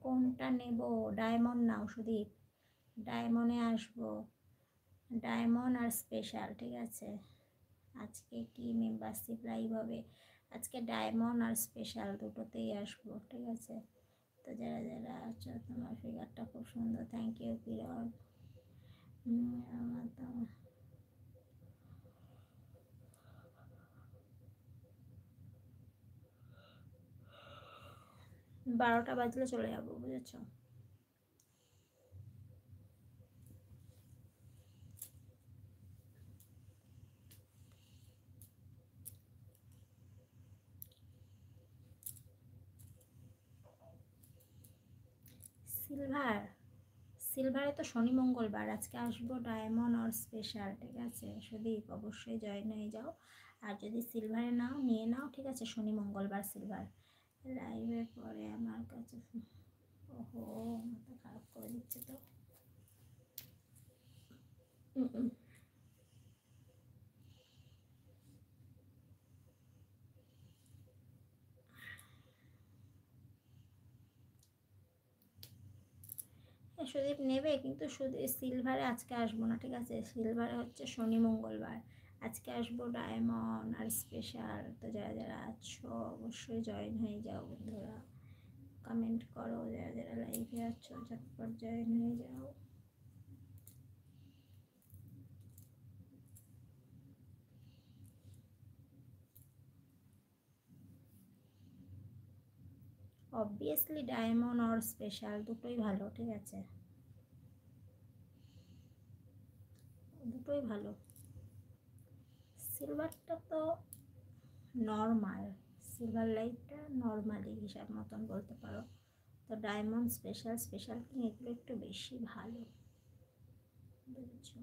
কোনটা নেব? ডায়মন্ড নাও সুদীপ, ডায়মন্ডে আসবো, ডায়মন্ড আর স্পেশাল, ঠিক আছে। আজকে কি মেম্বারশিপ লাইভ হবে? আজকে ডায়মন্ড আর স্পেশাল দুটোতেই আসবো, ঠিক আছে। তো যারা যারা আছো, তোমার ফিগারটা খুব সুন্দর, থ্যাংক ইউ কিরণ। আমার তো 12টা বাজলে চলে যাবো, বুঝেছো। সিলভার, সিলভারে তো শনি মঙ্গলবার, আজকে আসবো ডায়মন্ড আর স্পেশাল, ঠিক আছে। সুদীপ অবশ্যই জয়েন হয়ে যাও, আর যদি সিলভারে নাও নিয়ে নাও, ঠিক আছে। শনি মঙ্গলবার সিলভার। লাইভের পরে আমার কাছে, ওহো মাথা খারাপ করে দিচ্ছে তো। সুদীপ নেবে, কিন্তু সিলভারে আজকে আসবো না, ঠিক আছে। সিলভারে হচ্ছে শনি মঙ্গলবার, আজকে আসবো ডায়মন্ড আর স্পেশাল। তো যারা যারা আছো অবশ্যই জয়েন হয়ে যাও বন্ধুরা, কমেন্ট করো, যারা যারা লাইভে আছো ঝটপট জয়েন হয়ে যাও। অবভিয়াসলি ডায়মন্ড আর স্পেশাল দুটোই ভালো, ঠিক আছে, দুটোই ভালো। সিলভারটা তো নর্মাল, সিলভার লাইটটা নর্মালি হিসাব মতন বলতে পারো। তো ডায়মন্ড স্পেশাল, স্পেশাল কিনে এগুলো একটু বেশি ভালো, বুঝেছো।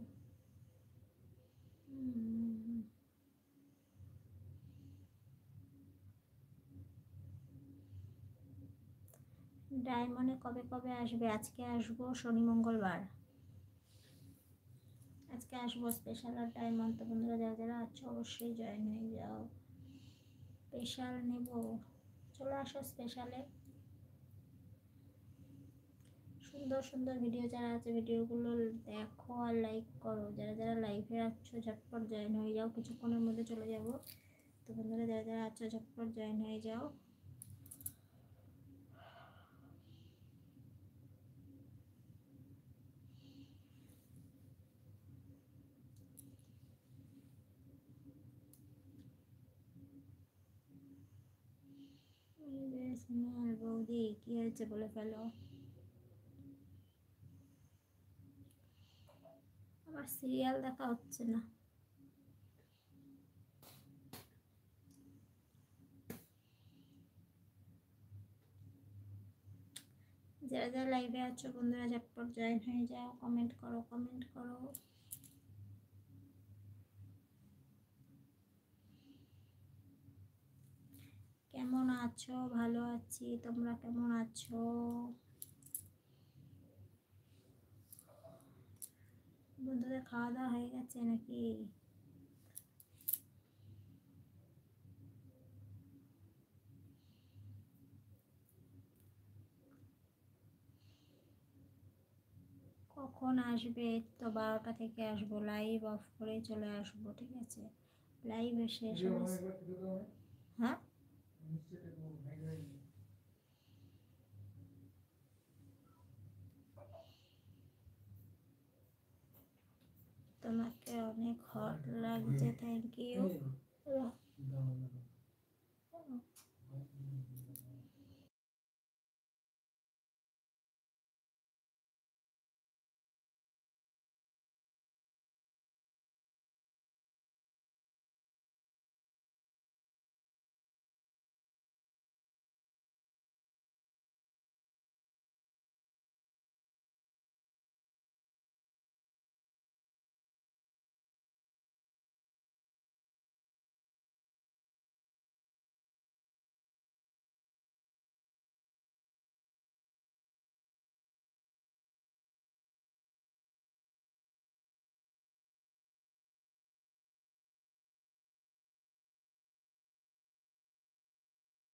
ডায়মন্ডে কবে কবে আসবে? আজকে আসবো শনি মঙ্গলবার, আজকে আসবো স্পেশাল আর ডায়মন্ড। তো বন্ধুরা যারা যারা আছো অবশ্যই জয়েন হয়ে যাও। স্পেশাল নেব, চলে আসো স্পেশালে। সুন্দর সুন্দর ভিডিও যারা আছে ভিডিওগুলো দেখো আর লাইক করো। যারা যারা লাইভে আছো ঝটপট জয়েন হয়ে যাও, কিছুক্ষণের মধ্যে চলে যাব। তো বন্ধুরা যারা যারা আছো ঝটপট জয়েন হয়ে যাও। বৌদি কি হয়েছে বলে ফেলো। আমার সিরিয়াল দেখা হচ্ছে না। যারা যারা লাইভে আছো বন্ধুরা ঝটপট জয়েন হয়ে যাও, কমেন্ট করো, কমেন্ট করো। কেমন আছো? ভালো আছি, তোমরা কেমন আছো? বন্ধুদের খাওয়া দাওয়া হয়ে গেছে নাকি? কখন আসবে? তো 12টা থেকে আসবো, লাইভ অফ করে চলে আসবো, ঠিক আছে। লাইভ এসে হ্যাঁ তোমাকে অনেক হট লাগছে, থ্যাংক ইউ।